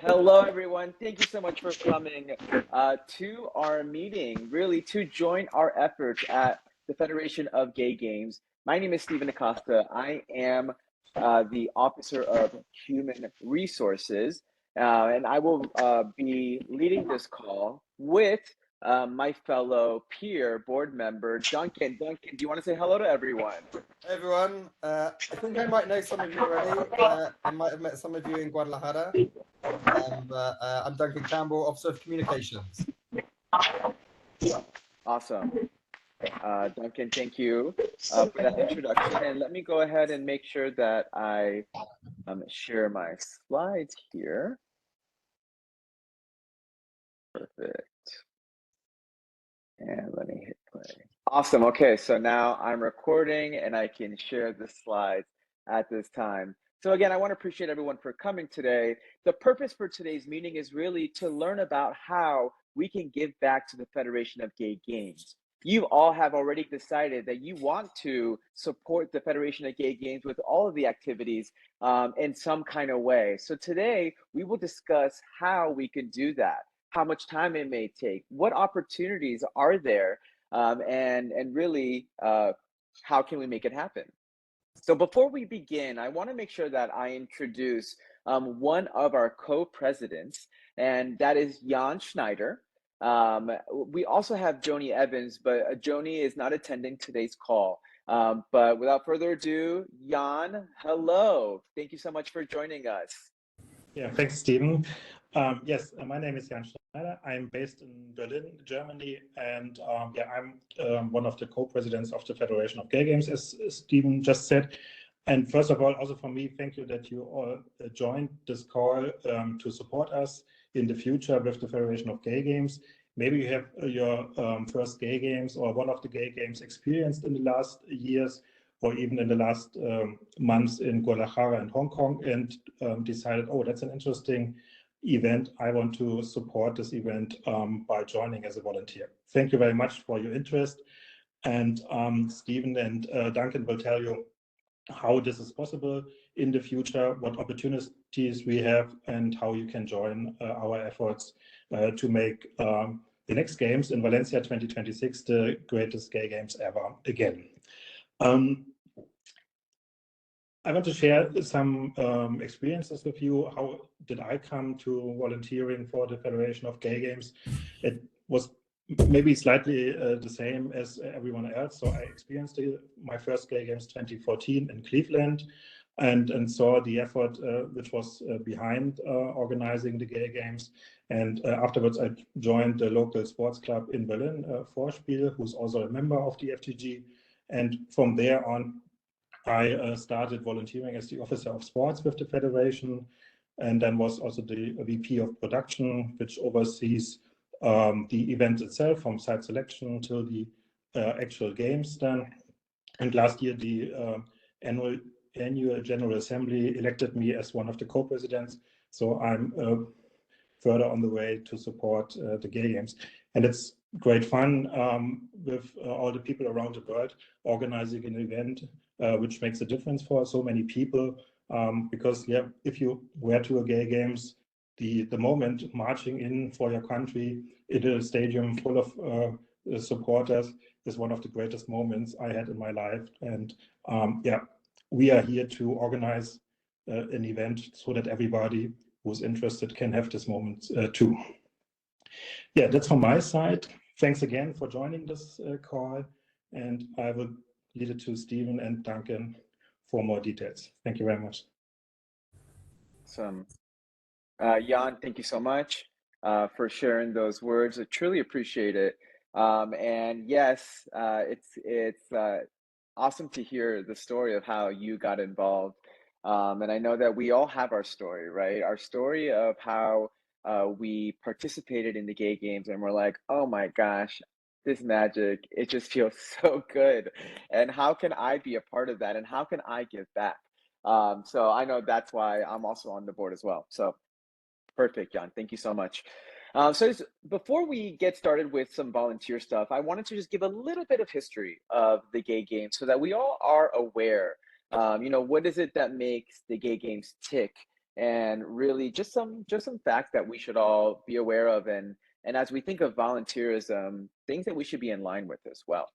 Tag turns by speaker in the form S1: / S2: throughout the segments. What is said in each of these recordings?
S1: Hello, everyone. Thank you so much for coming to our meeting, really to join our efforts at the Federation of Gay Games. My name is Stephen Acosta. I am the Officer of Human Resources, and I will be leading this call with my fellow peer board member, Duncan. Duncan, do you want to say hello to everyone?
S2: Hey everyone, I think I might know some of you already. I might have met some of you in Guadalajara. But I'm Duncan Campbell, Officer of Communications.
S1: Awesome. Duncan, thank you for that introduction. And let me go ahead and make sure that I share my slides here. Perfect. And let me hit play. Awesome. Okay, so now I'm recording and I can share the slides at this time. So again, I want to appreciate everyone for coming today. The purpose for today's meeting is really to learn about how we can give back to the Federation of Gay Games. You all have already decided that you want to support the Federation of Gay Games with all of the activities in some kind of way. So today we will discuss how we can do that, how much time it may take, what opportunities are there, and really how can we make it happen. So before we begin, I want to make sure that I introduce one of our co-presidents, and that is Jan Schneider. We also have Joni Evans, but Joni is not attending today's call. But without further ado, Jan, hello. Thank you so much for joining us.
S3: Yeah, thanks, Stephen. Yes, my name is Jan Schneider. I'm based in Berlin, Germany, and I'm one of the co-presidents of the Federation of Gay Games, as Stephen just said. And first of all, also for me, thank you that you all joined this call to support us in the future with the Federation of Gay Games. Maybe you have your first gay games or one of the gay games experienced in the last years, or even in the last months in Guadalajara and Hong Kong, and decided, oh, that's an interesting event. I want to support this event by joining as a volunteer. Thank you very much for your interest. And Stephen and Duncan will tell you how this is possible in the future, what opportunities we have, and how you can join our efforts to make the next games in Valencia 2026 the greatest gay games ever again. I want to share some experiences with you. How did I come to volunteering for the Federation of Gay Games? It was maybe slightly the same as everyone else. So I experienced my first Gay Games 2014 in Cleveland and saw the effort which was behind organizing the Gay Games. And afterwards, I joined the local sports club in Berlin, Vorspiel, who's also a member of the FGG. And from there on, I started volunteering as the Officer of Sports with the Federation, and then was also the VP of Production, which oversees the event itself from site selection till the actual games then. And last year, the annual General Assembly elected me as one of the co-presidents. So I'm further on the way to support the Gay Games. And it's great fun with all the people around the world organizing an event which makes a difference for so many people. Because yeah, if you were to a Gay Games, the moment marching in for your country in a stadium full of supporters is one of the greatest moments I had in my life. And yeah, we are here to organize an event so that everybody who's interested can have this moment too. Yeah, that's from my side. Thanks again for joining this call, and I will lead it to Stephen and Duncan for more details. Thank you very much.
S1: Awesome. Jan, thank you so much for sharing those words. I truly appreciate it. And yes, it's awesome to hear the story of how you got involved. And I know that we all have our story, right? Our story of how we participated in the Gay Games and we're like, oh my gosh, this magic, it just feels so good. And how can I be a part of that? And how can I give back? So I know that's why I'm also on the board as well. So perfect, Jan. Thank you so much. Before we get started with some volunteer stuff, I wanted to just give a little bit of history of the Gay Games so that we all are aware What is it that makes the gay games tick? And really just some facts that we should all be aware of. And as we think of volunteerism, things that we should be in line with as well.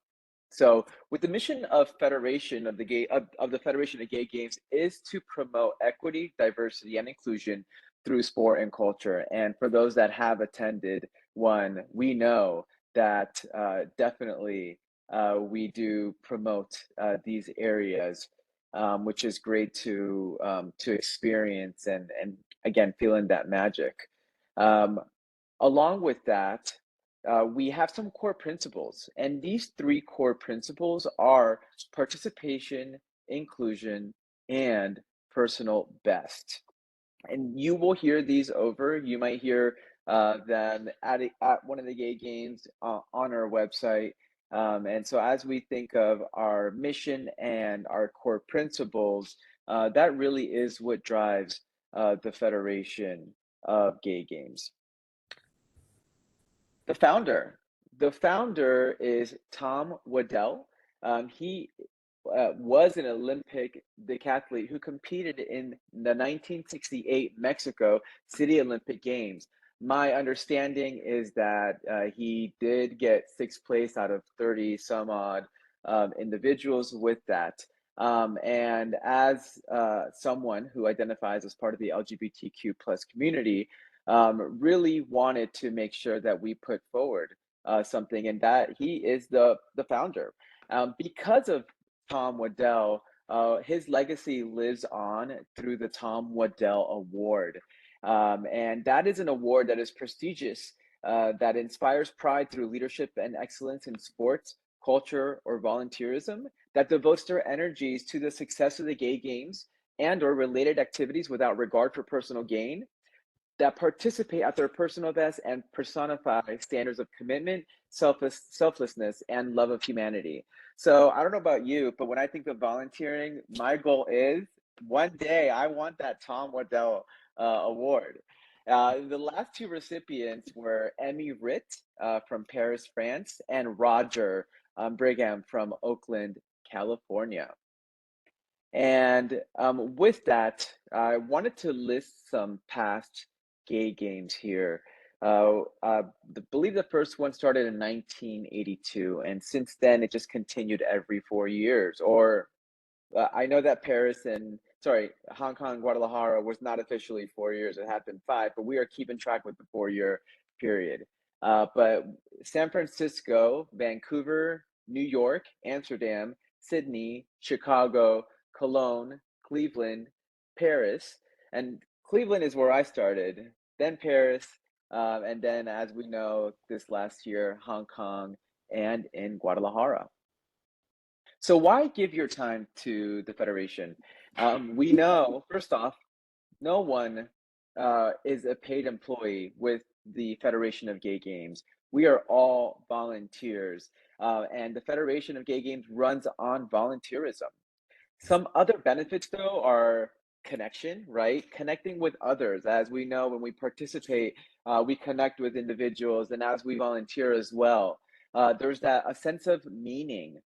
S1: So with the mission of Federation of the Gay of the Federation of Gay Games is to promote equity, diversity, and inclusion through sport and culture. And for those that have attended one, we know that definitely we do promote these areas, which is great to experience and again feeling that magic. Um, Along with that, we have some core principles, and these three core principles are participation, inclusion, and personal best. And you will hear these over. You might hear them at one of the gay games on our website. And so, as we think of our mission and our core principles, that really is what drives the Federation of Gay Games. The founder. The founder is Tom Waddell. He was an Olympic decathlete who competed in the 1968 Mexico City Olympic Games. My understanding is that he did get sixth place out of 30 some odd individuals with that. And as someone who identifies as part of the LGBTQ plus community, really wanted to make sure that we put forward something, and that he is the founder. Because of Tom Waddell, his legacy lives on through the Tom Waddell Award. And that is an award that is prestigious, that inspires pride through leadership and excellence in sports, culture, or volunteerism, that devotes their energies to the success of the gay games and or related activities without regard for personal gain, that participate at their personal best and personify standards of commitment, selflessness, and love of humanity. So I don't know about you, but when I think of volunteering, my goal is one day I want that Tom Waddell Award. The last two recipients were Emmy Ritt from Paris, France, and Roger Brigham from Oakland, California. And with that, I wanted to list some past gay games here. Believe the first one started in 1982, and since then it just continued every 4 years. Or I know that Hong Kong, Guadalajara was not officially 4 years; it happened five. But we are keeping track with the 4 year period. But San Francisco, Vancouver, New York, Amsterdam, Sydney, Chicago, Cologne, Cleveland, Paris, and Cleveland is where I started, then Paris, and then, as we know, this last year, Hong Kong and in Guadalajara. So why give your time to the Federation? We know, first off, no one is a paid employee with the Federation of Gay Games. We are all volunteers, and the Federation of Gay Games runs on volunteerism. Some other benefits, though, are connection, right? Connecting with others. As we know, when we participate, we connect with individuals, and as we volunteer as well, there's a sense of meaning,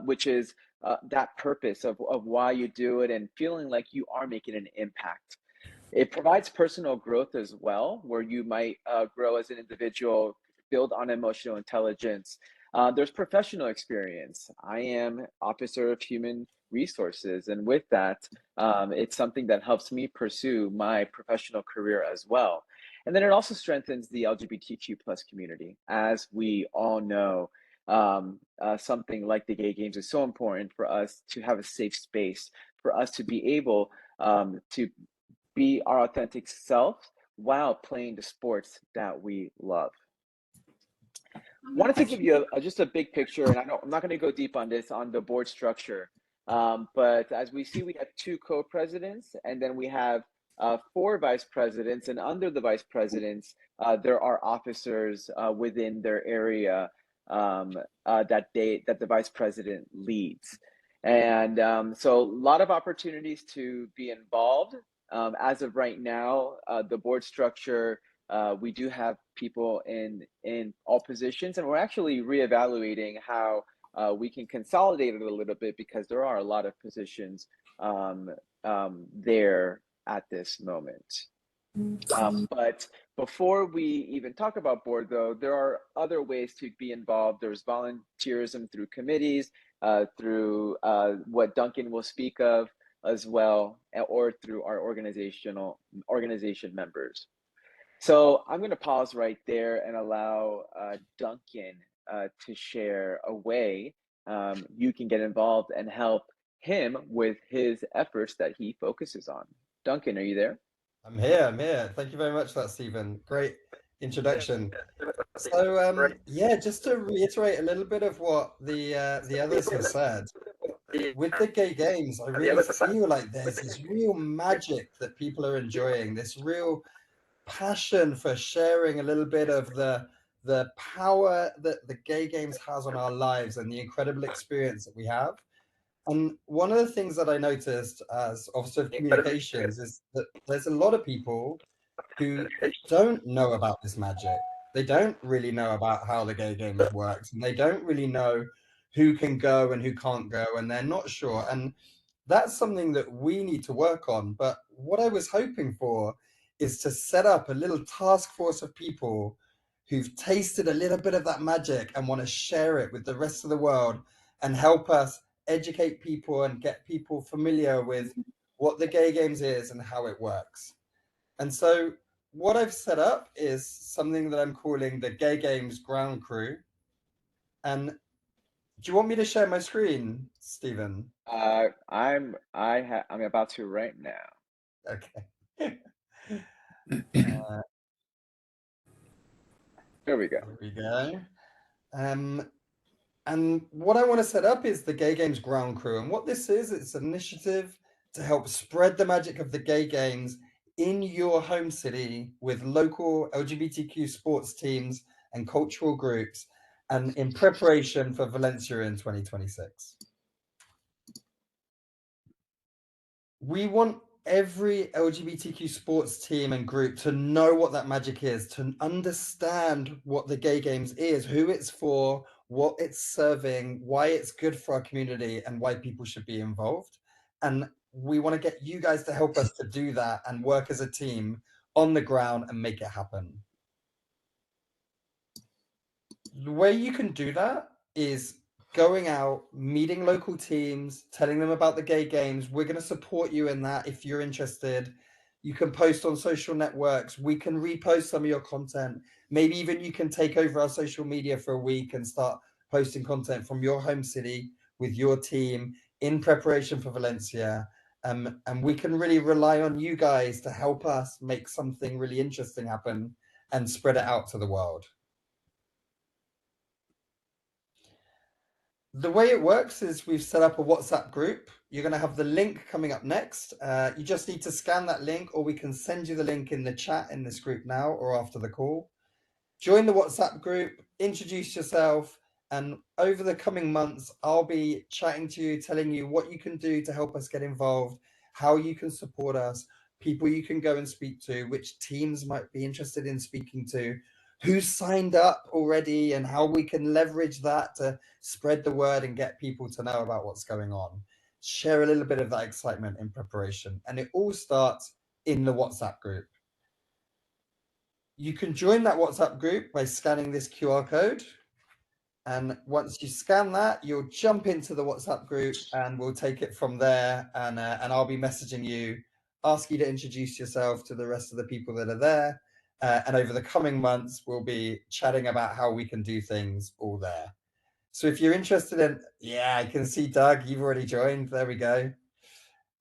S1: which is that purpose of why you do it and feeling like you are making an impact. It provides personal growth as well, where you might grow as an individual, build on emotional intelligence. There's professional experience. I am Officer of Human Resources, and with that, it's something that helps me pursue my professional career as well. And then it also strengthens the LGBTQ plus community. As we all know, something like the Gay Games is so important for us to have a safe space, for us to be able to be our authentic self while playing the sports that we love. Wanted to give you just a big picture, and I'm not going to go deep on this, on the board structure. But as we see, we have two co-presidents, and then we have four vice presidents, and under the vice presidents, there are officers within their area that the vice president leads. And so a lot of opportunities to be involved. As of right now, the board structure, we do have people in all positions, and we're actually reevaluating how we can consolidate it a little bit, because there are a lot of positions there at this moment. But before we even talk about board, though, there are other ways to be involved. There's volunteerism through committees, through what Duncan will speak of as well, or through our organization members. So I'm going to pause right there and allow Duncan to share a way you can get involved and help him with his efforts that he focuses on. Duncan, are you there?
S2: I'm here. I'm here. Thank you very much for that, Stephen. Great introduction. So, yeah, just to reiterate a little bit of what the others have said, with the gay games, I really feel like there's this real magic that people are enjoying, this real passion for sharing a little bit of the power that the gay games has on our lives and the incredible experience that we have. And one of the things that I noticed as Officer of Communications is that there's a lot of people who don't know about this magic. They don't really know about how the gay games works, and they don't really know who can go and who can't go, and they're not sure. And that's something that we need to work on. But what I was hoping for is to set up a little task force of people who've tasted a little bit of that magic and want to share it with the rest of the world and help us educate people and get people familiar with what the gay games is and how it works. And so what I've set up is something that I'm calling the Gay Games Ground Crew. And do you want me to share my screen, Stephen?
S1: I'm about to right now.
S2: Okay.
S1: There we go.
S2: There we go. And what I want to set up is the Gay Games Ground Crew. And what this is, it's an initiative to help spread the magic of the gay games in your home city with local LGBTQ sports teams and cultural groups, and in preparation for Valencia in 2026. We want every LGBTQ sports team and group to know what that magic is, to understand what the gay games is, who it's for, what it's serving, why it's good for our community, and why people should be involved. And we want to get you guys to help us to do that and work as a team on the ground and make it happen. The way you can do that is going out, meeting local teams, telling them about the gay games. We're going to support you in that if you're interested. You can post on social networks. We can repost some of your content. Maybe even you can take over our social media for a week and start posting content from your home city with your team in preparation for Valencia. And we can really rely on you guys to help us make something really interesting happen and spread it out to the world. The way it works is we've set up a WhatsApp group. You're going to have the link coming up next. You just need to scan that link, or we can send you the link in the chat in this group now or after the call. Join the WhatsApp group, introduce yourself, and over the coming months, I'll be chatting to you, telling you what you can do to help us get involved, how you can support us, people you can go and speak to, which teams might be interested in speaking to, who's signed up already, and how we can leverage that to spread the word and get people to know about what's going on. Share a little bit of that excitement in preparation. And it all starts in the WhatsApp group. You can join that WhatsApp group by scanning this QR code. And once you scan that, you'll jump into the WhatsApp group and we'll take it from there. And I'll be messaging you, ask you to introduce yourself to the rest of the people that are there. And over the coming months, we'll be chatting about how we can do things all there. So if you're interested in, yeah, I can see Doug, you've already joined. There we go.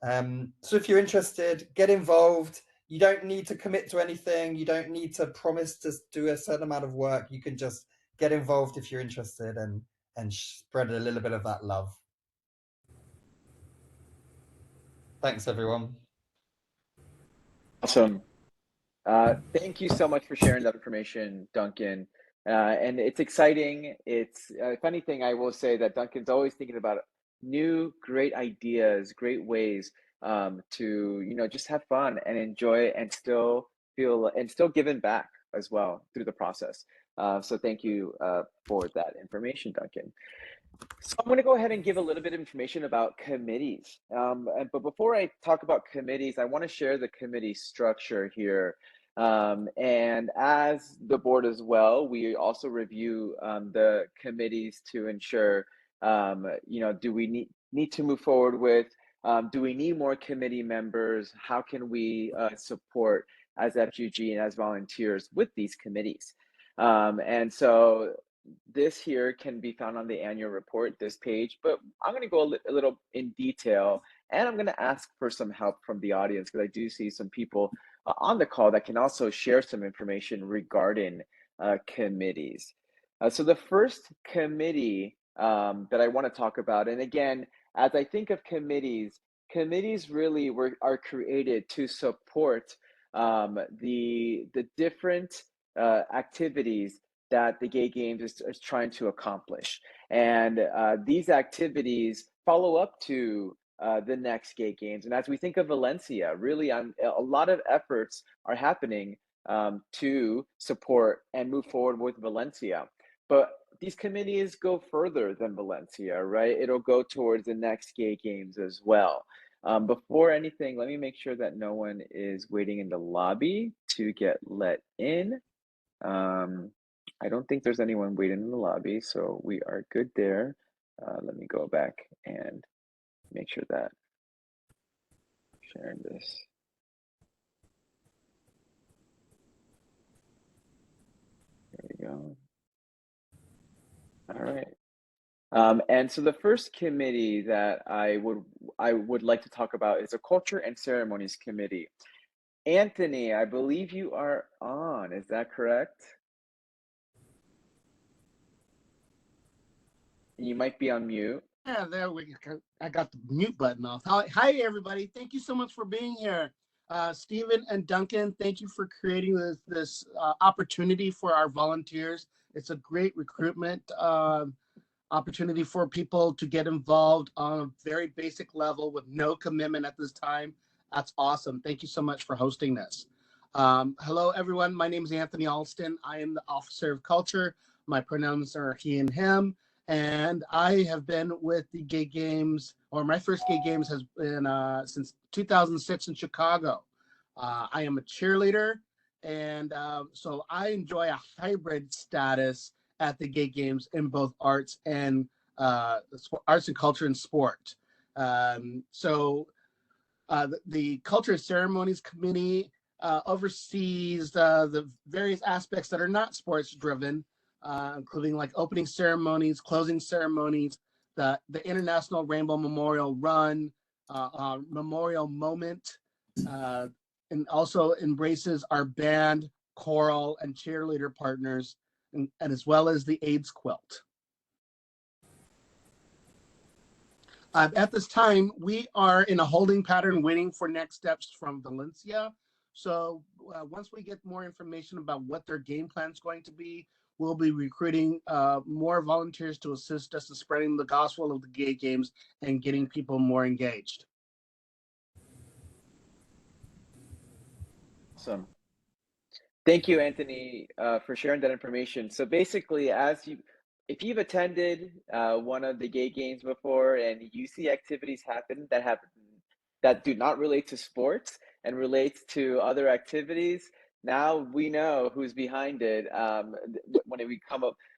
S2: So if you're interested, get involved. You don't need to commit to anything. You don't need to promise to do a certain amount of work. You can just get involved if you're interested and spread a little bit of that love. Thanks, everyone.
S1: Awesome. Thank you so much for sharing that information, Duncan. And it's exciting. It's a funny thing, I will say that Duncan's always thinking about new, great ideas, great ways to, just have fun and enjoy it and still feel and still giving back as well through the process. So thank you for that information, Duncan. So I'm going to go ahead and give a little bit of information about committees. But before I talk about committees, I want to share the committee structure here. And as the board as well, we also review the committees to ensure, do we need to move forward with, do we need more committee members? How can we support as FGG and as volunteers with these committees? And so this here can be found on the annual report, this page, but I'm going to go a little in detail, and I'm going to ask for some help from the audience because I do see some people on the call that can also share some information regarding committees. So the first committee that I want to talk about, and again, as I think of committees, committees really are created to support the different activities that the Gay Games is trying to accomplish. And these activities follow up to the next Gay Games. And as we think of Valencia, really a lot of efforts are happening to support and move forward with Valencia. But these committees go further than Valencia, right? It'll go towards the next Gay Games as well. Before anything, let me make sure that no one is waiting in the lobby to get let in. I don't think there's anyone waiting in the lobby, so we are good there. Let me go back and make sure that sharing this. There we go. All right. And so the first committee that I would like to talk about is a Culture and Ceremonies Committee. Anthony, I believe you are on. Is that correct? You might be on mute.
S4: Yeah, there we go. I got the mute button off. Hi, everybody. Thank you so much for being here. Stephen and Duncan, thank you for creating this opportunity for our volunteers. It's a great recruitment opportunity for people to get involved on a very basic level with no commitment at this time. That's awesome. Thank you so much for hosting this. Hello, everyone. My name is Anthony Alston. I am the Officer of Culture. My pronouns are he and him. And I have been with the Gay Games, or my first Gay Games has been since 2006 in Chicago. I am a cheerleader, and so I enjoy a hybrid status at the Gay Games in both arts and culture and sport. The Culture and Ceremonies Committee oversees the various aspects that are not sports driven, including like opening ceremonies, closing ceremonies, the International Rainbow Memorial Run, Memorial Moment, and also embraces our band, choral, and cheerleader partners, and as well as the AIDS quilt. At this time, we are in a holding pattern waiting for next steps from Valencia. So once we get more information about what their game plan is going to be, we'll be recruiting more volunteers to assist us in spreading the gospel of the Gay Games and getting people more engaged.
S1: Awesome. Thank you, Anthony, for sharing that information. So basically, if you've attended one of the Gay Games before and you see activities happen that do not relate to sports and relates to other activities, now we know who's behind it. When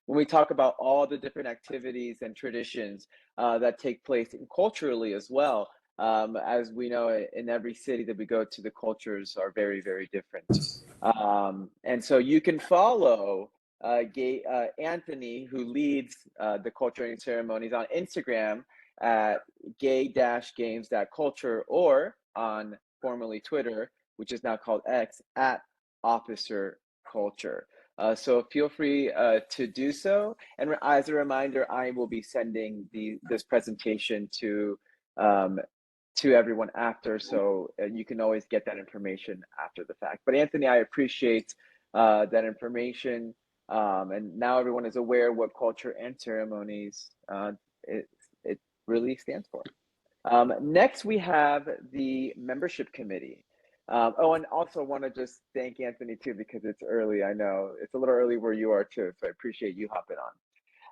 S1: we talk about all the different activities and traditions that take place culturally as well. As we know, in every city that we go to, the cultures are very, very different. And so you can follow Anthony, who leads the Culture and Ceremonies, on Instagram at gay-games.culture, or on formerly Twitter, which is now called X, at Officer Culture. So feel free to do so. And as a reminder, I will be sending this presentation to everyone after, so you can always get that information after the fact. But Anthony, I appreciate that information, and now everyone is aware what Culture and Ceremonies it really stands for. Next, we have the Membership Committee. And also want to just thank Anthony too, because it's early. I know it's a little early where you are too, so I appreciate you hopping on.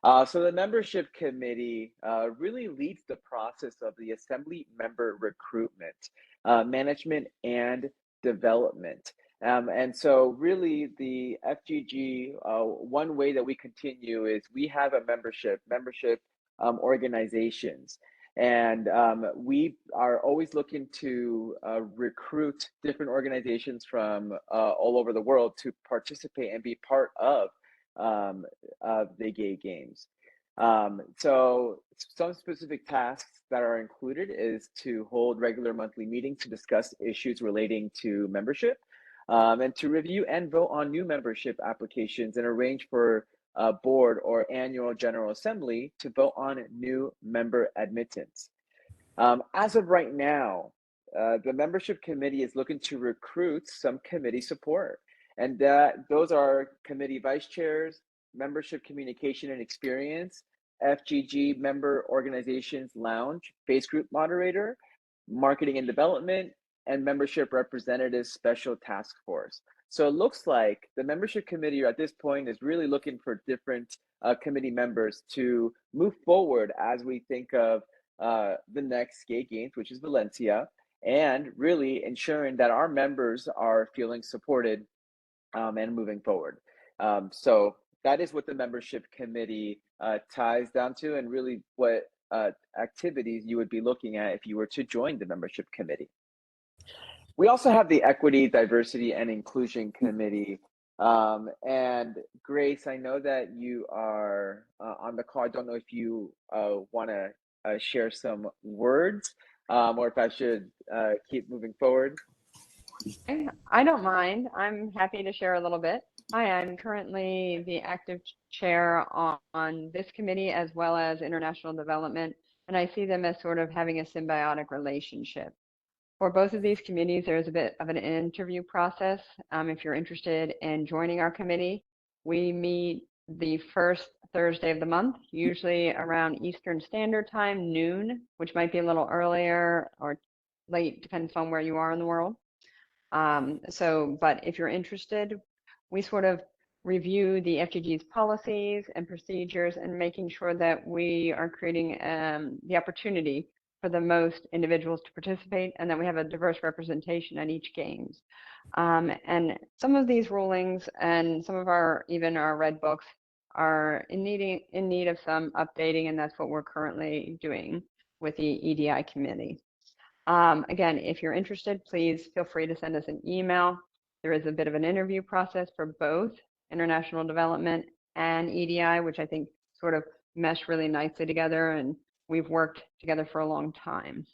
S1: So the membership committee really leads the process of the assembly member recruitment, management, and development. And so really the FGG, one way that we continue is we have a membership organizations. And we are always looking to recruit different organizations from all over the world to participate and be part of the gay games. So some specific tasks that are included is to hold regular monthly meetings to discuss issues relating to membership, and to review and vote on new membership applications and arrange for a board or annual general assembly to vote on new member admittance. As of right now, the membership committee is looking to recruit some committee support, and those are committee vice chairs, membership communication and experience, FGG member organizations lounge, base group moderator, marketing and development, and membership representative special task force. So it looks like the membership committee at this point is really looking for different committee members to move forward as we think of the next gay games, which is Valencia, and really ensuring that our members are feeling supported and moving forward. So that is what the membership committee ties down to, and really what activities you would be looking at if you were to join the membership committee. We also have the Equity, Diversity, and Inclusion Committee. And Grace, I know that you are on the call. I don't know if you want to share some words, or if I should keep moving forward.
S5: I don't mind. I'm happy to share a little bit. Hi, I'm currently the active chair on this committee as well as international development, and I see them as sort of having a symbiotic relationship. For both of these committees, there's a bit of an interview process. If you're interested in joining our committee, we meet the first Thursday of the month, usually around Eastern Standard Time, noon, which might be a little earlier or late, depends on where you are in the world. But if you're interested, we sort of review the FGG's policies and procedures and making sure that we are creating the opportunity for the most individuals to participate, and that we have a diverse representation at each games. And some of these rulings and some of even our red books are in need of some updating, and that's what we're currently doing with the EDI committee. Again, if you're interested, please feel free to send us an email. There is a bit of an interview process for both international development and EDI, which I think sort of mesh really nicely together, and we've worked together for a long time.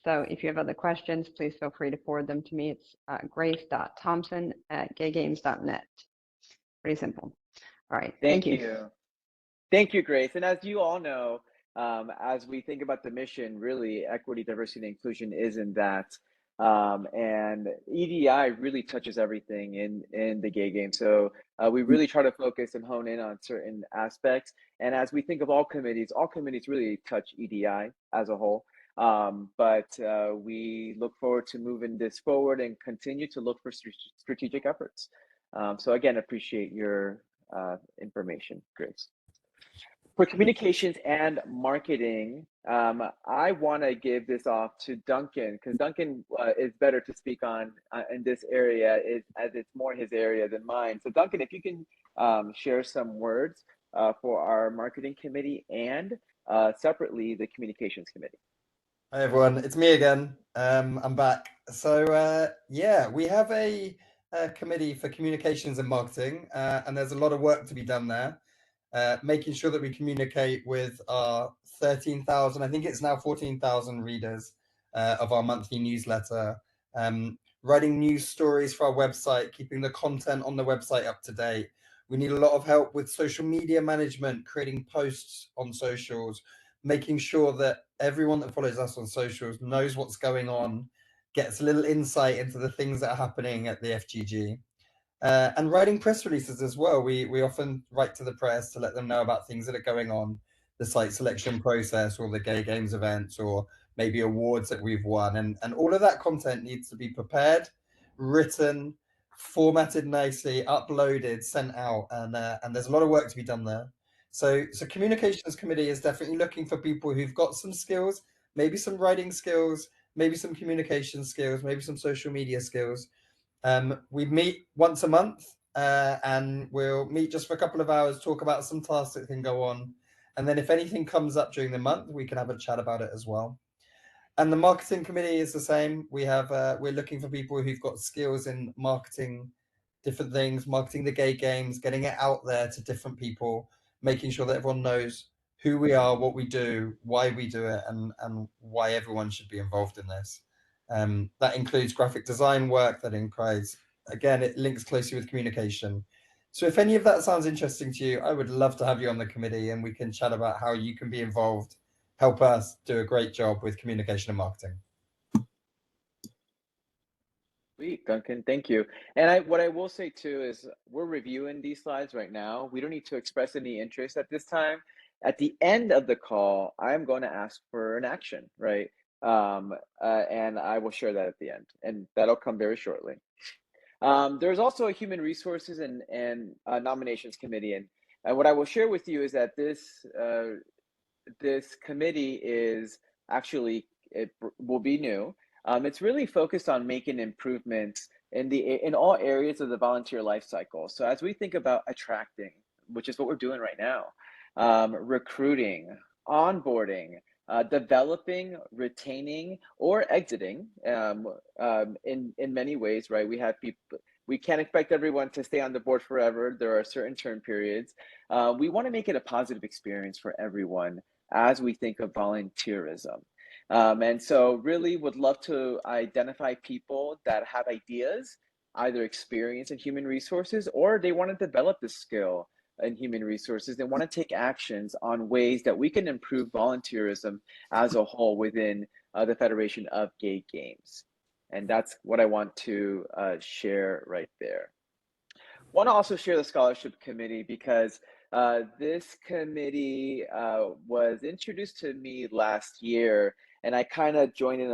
S5: So if you have other questions, please feel free to forward them to me. It's grace.thompson@gaygames.net. Pretty simple. All right. Thank you.
S1: Thank you, Grace. And as you all know, as we think about the mission, really equity, diversity, and inclusion is in that. And EDI really touches everything in the gay game. So we really try to focus and hone in on certain aspects. And as we think of all committees really touch EDI as a whole. But we look forward to moving this forward and continue to look for strategic efforts. So again, appreciate your information, Grace. For communications and marketing, I want to give this off to Duncan, because Duncan is better to speak on in this area, as it's more his area than mine. So Duncan, if you can share some words for our marketing committee and separately the communications committee.
S2: Hi everyone, it's me again. I'm back. So yeah, we have a committee for communications and marketing, and there's a lot of work to be done there. Making sure that we communicate with our 13,000, I think it's now 14,000 readers of our monthly newsletter, writing news stories for our website, keeping the content on the website up to date. We need a lot of help with social media management, creating posts on socials, making sure that everyone that follows us on socials knows what's going on, gets a little insight into the things that are happening at the FGG. And writing press releases as well. We often write to the press to let them know about things that are going on, the site selection process or the gay games events, or maybe awards that we've won. And all of that content needs to be prepared, written, formatted nicely, uploaded, sent out. And there's a lot of work to be done there. So communications committee is definitely looking for people who've got some skills, maybe some writing skills, maybe some communication skills, maybe some social media skills. We meet once a month, and we'll meet just for a couple of hours, talk about some tasks that can go on. And then if anything comes up during the month, we can have a chat about it as well. And the marketing committee is the same. We're looking for people who've got skills in marketing different things, marketing the gay games, getting it out there to different people, making sure that everyone knows who we are, what we do, why we do it, and why everyone should be involved in this. That includes graphic design work, that includes, again, it links closely with communication. So if any of that sounds interesting to you, I would love to have you on the committee and we can chat about how you can be involved, help us do a great job with communication and marketing.
S1: Sweet, Duncan, thank you. And what I will say too is we're reviewing these slides right now. We don't need to express any interest at this time. At the end of the call, I'm going to ask for an action, right? And I will share that at the end, and that'll come very shortly. There's also a human resources and nominations committee, and what I will share with you is that this committee is actually, it will be new. It's really focused on making improvements in all areas of the volunteer life cycle. So as we think about attracting, which is what we're doing right now, recruiting, onboarding, developing, retaining, or exiting, in many ways, right? We have people. We can't expect everyone to stay on the board forever. There are certain term periods. We want to make it a positive experience for everyone as we think of volunteerism. And so really would love to identify people that have ideas, either experience in human resources, or they want to develop the skill in human resources. They want to take actions on ways that we can improve volunteerism as a whole within the Federation of Gay Games. And that's what I want to share right there. Want to also share the scholarship committee because this committee was introduced to me last year, and I kind of joined in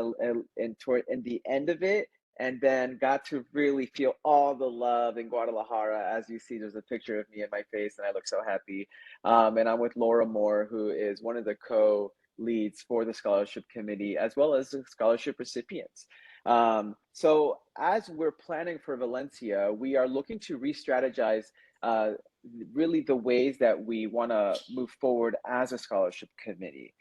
S1: the end of it, and then got to really feel all the love in Guadalajara. As you see, there's a picture of me and my face, and I look so happy. And I'm with Laura Moore, who is one of the co-leads for the scholarship committee, as well as the scholarship recipients. So as we're planning for Valencia, we are looking to re-strategize really the ways that we want to move forward as a scholarship committee.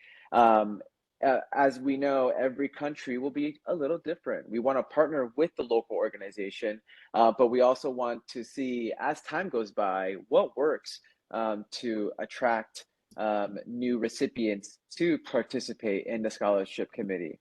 S1: As we know, every country will be a little different. We want to partner with the local organization, but we also want to see, as time goes by, what works to attract new recipients to participate in the scholarship committee.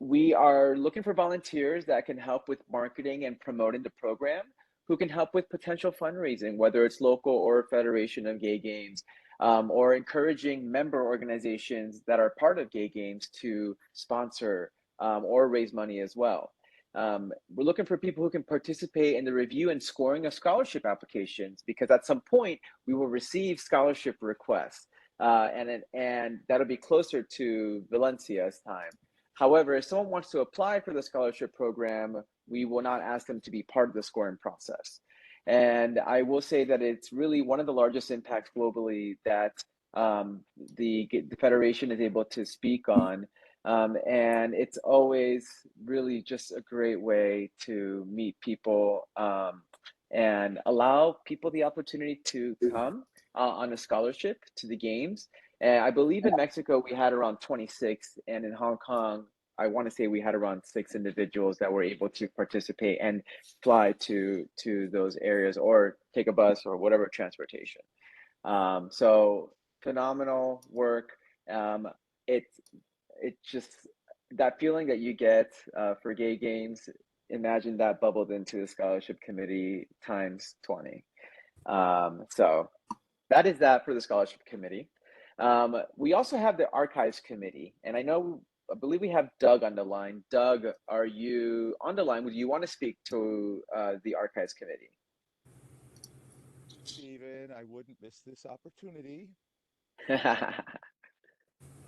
S1: We are looking for volunteers that can help with marketing and promoting the program, who can help with potential fundraising, whether it's local or Federation of Gay Games, or encouraging member organizations that are part of Gay Games to sponsor or raise money as well. We're looking for people who can participate in the review and scoring of scholarship applications, because at some point we will receive scholarship requests, and that'll be closer to Valencia's time. However, if someone wants to apply for the scholarship program, we will not ask them to be part of the scoring process. And I will say that it's really one of the largest impacts globally that the Federation is able to speak on. And it's always really just a great way to meet people and allow people the opportunity to come on a scholarship to the games. And I believe in Mexico, we had around 26, and in Hong Kong, I want to say we had around 6 individuals that were able to participate and fly to those areas or take a bus or whatever transportation. So phenomenal work. It's just that feeling that you get for Gay Games. Imagine that bubbled into the scholarship committee times 20. So that is that for the scholarship committee. We also have the archives committee, and I believe we have Doug on the line. Doug, are you on the line? Would you want to speak to the archives committee?
S6: Stephen, I wouldn't miss this opportunity.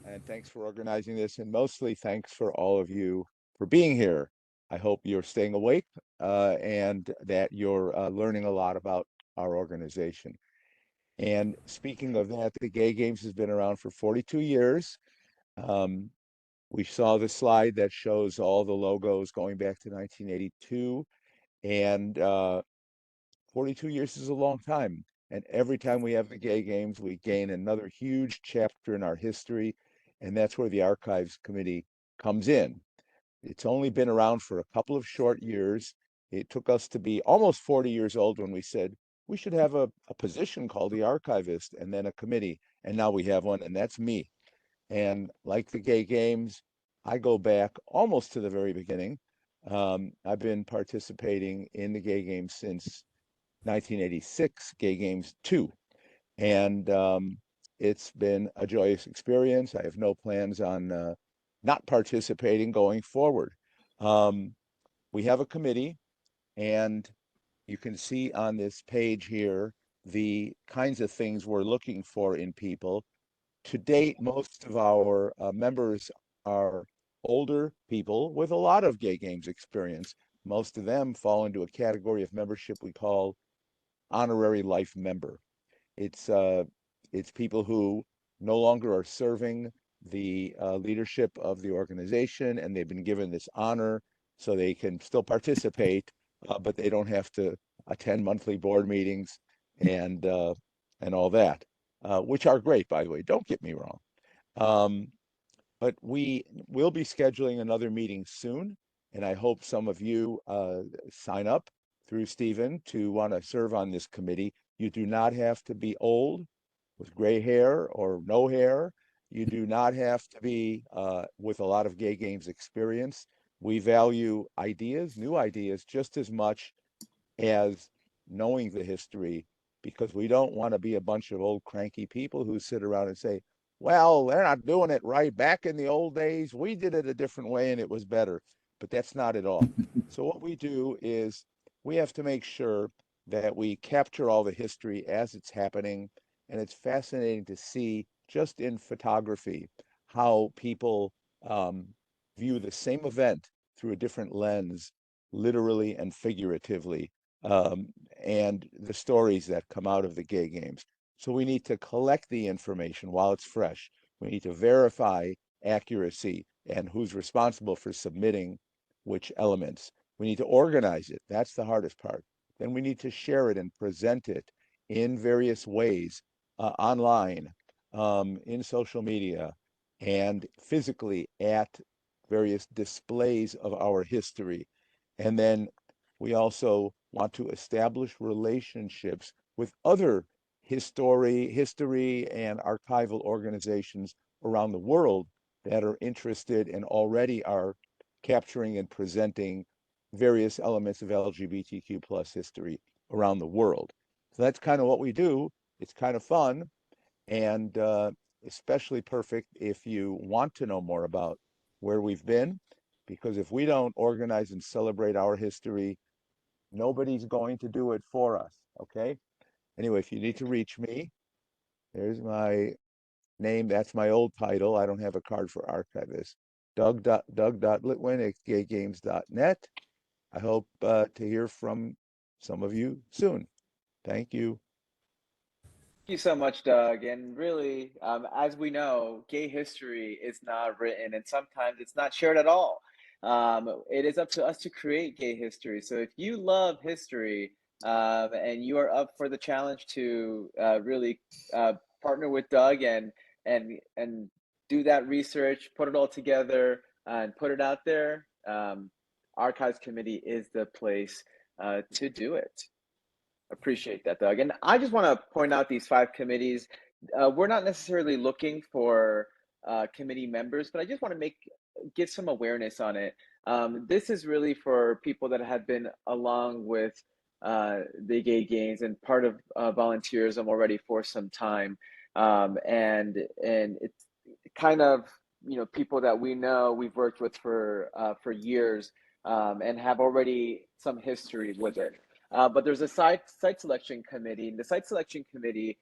S6: And thanks for organizing this, and mostly thanks for all of you for being here. I hope you're staying awake and that you're learning a lot about our organization. And speaking of that, the Gay Games has been around for 42 years. We saw the slide that shows all the logos going back to 1982. And 42 years is a long time. And every time we have the Gay Games, we gain another huge chapter in our history. And that's where the Archives Committee comes in. It's only been around for a couple of short years. It took us to be almost 40 years old when we said we should have a position called the archivist and then a committee. And now we have one, and that's me. And like the Gay Games, I go back almost to the very beginning. I've been participating in the Gay Games since 1986, Gay Games 2. And it's been a joyous experience. I have no plans on not participating going forward. We have a committee, and you can see on this page here the kinds of things we're looking for in people. To date, most of our members are older people with a lot of Gay Games experience. Most of them fall into a category of membership we call honorary life member. It's people who no longer are serving the leadership of the organization, and they've been given this honor so they can still participate, but they don't have to attend monthly board meetings and all that, which are great, by the way. Don't get me wrong. But we will be scheduling another meeting soon, and I hope some of you sign up through Stephen to want to serve on this committee. You do not have to be old with gray hair or no hair. You do not have to be with a lot of Gay Games experience. We value ideas, new ideas, just as much as knowing the history, because we don't want to be a bunch of old cranky people who sit around and say, well, they're not doing it right. Back in the old days, we did it a different way and it was better. But that's not at all. So what we do is we have to make sure that we capture all the history as it's happening. And it's fascinating to see just in photography how people view the same event through a different lens, literally and figuratively, and the stories that come out of the Gay Games. So we need to collect the information while it's fresh. We need to verify accuracy and who's responsible for submitting which elements. We need to organize it. That's the hardest part. Then we need to share it and present it in various ways, online, in social media, and physically at various displays of our history. And then we also want to establish relationships with other history and archival organizations around the world that are interested and already are capturing and presenting various elements of LGBTQ plus history around the world. So that's kind of what we do. It's kind of fun, and especially perfect if you want to know more about where we've been, because if we don't organize and celebrate our history, nobody's going to do it for us, okay? Anyway, if you need to reach me, there's my name. That's my old title. I don't have a card for archivist. Doug.litwin@gaygames.net. I hope to hear from some of you soon. Thank you.
S1: Thank you so much, Doug. And really, as we know, gay history is not written, and sometimes it's not shared at all. It is up to us to create gay history. So if you love history, and you are up for the challenge to really partner with Doug and do that research, put it all together, and put it out there, Archives Committee is the place to do it. Appreciate that, Doug. And I just want to point out these 5 committees. We're not necessarily looking for committee members, but I just want to give some awareness on it. This is really for people that have been along with the Gay Games and part of volunteerism already for some time, and it's kind of, you know, people that we know we've worked with for years, and have already some history with it. But there's a site selection committee, and the site selection committee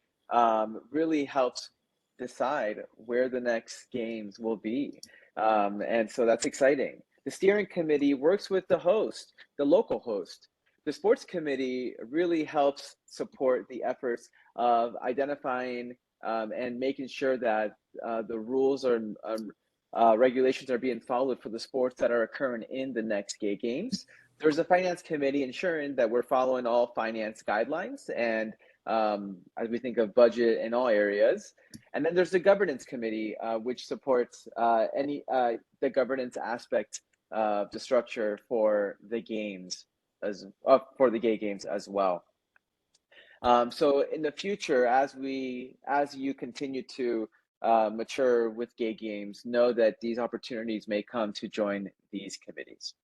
S1: really helps decide where the next games will be. And so that's exciting. The steering committee works with the host, the local host, the sports committee really helps support the efforts of identifying and making sure that the rules or regulations are being followed for the sports that are occurring in the next gay games. There's a finance committee ensuring that we're following all finance guidelines and as we think of budget in all areas. And then there's the governance committee, which supports the governance aspect of the structure for the games for the gay games as well. So in the future, as you continue to mature with gay games, know that these opportunities may come to join these committees.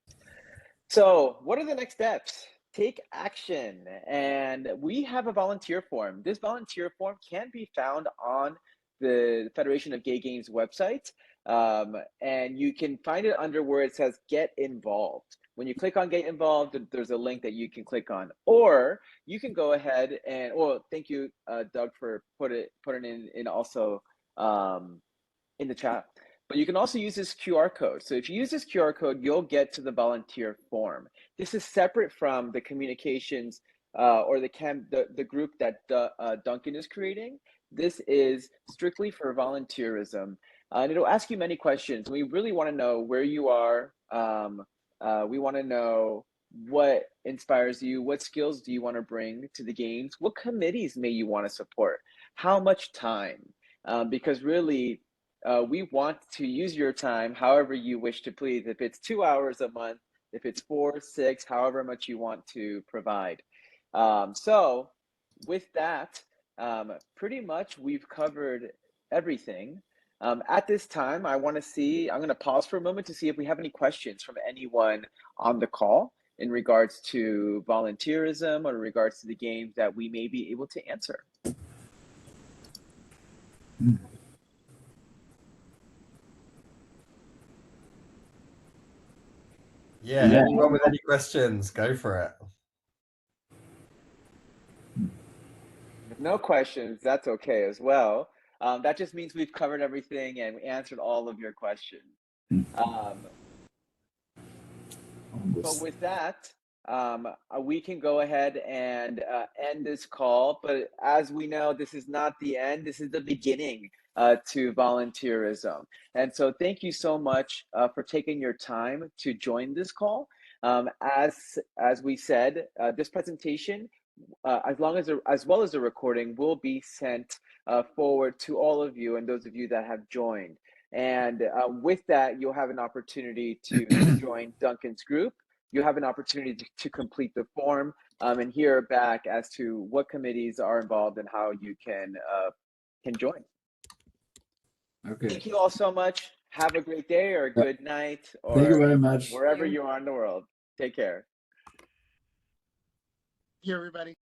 S1: So what are the next steps? Take action. And we have a volunteer form. This volunteer form can be found on the Federation of Gay Games website. And you can find it under where it says get involved. When you click on get involved, there's a link that you can click on, or you can go ahead and, well, thank you, Doug, for putting in also in the chat. But you can also use this QR code. So if you use this QR code, you'll get to the volunteer form. This is separate from the communications or the group that Duncan is creating. This is strictly for volunteerism. And it'll ask you many questions. We really want to know where you are. We want to know what inspires you, what skills do you want to bring to the games, what committees may you want to support, how much time, because really we want to use your time however you wish to please. If it's 2 hours a month, if it's 4, 6, however much you want to provide. So with that, pretty much we've covered everything. At this time, I'm going to pause for a moment to see if we have any questions from anyone on the call in regards to volunteerism or in regards to the games that we may be able to answer.
S2: Yeah, anyone with any questions, go for it.
S1: If no questions, that's okay as well. That just means we've covered everything and answered all of your questions. But with that, we can go ahead and end this call. But as we know, this is not the end. This is the beginning to volunteerism. And so thank you so much for taking your time to join this call. As we said, this presentation, as well as the recording, will be sent forward to all of you and those of you that have joined. And with that, you'll have an opportunity to join Duncan's group. You'll have an opportunity to complete the form and hear back as to what committees are involved and how you can join.
S7: Okay.
S1: Thank you all so much. Have a great day or a good night or
S7: thank you very much.
S1: wherever you are in the world. Take care.
S4: Here, everybody.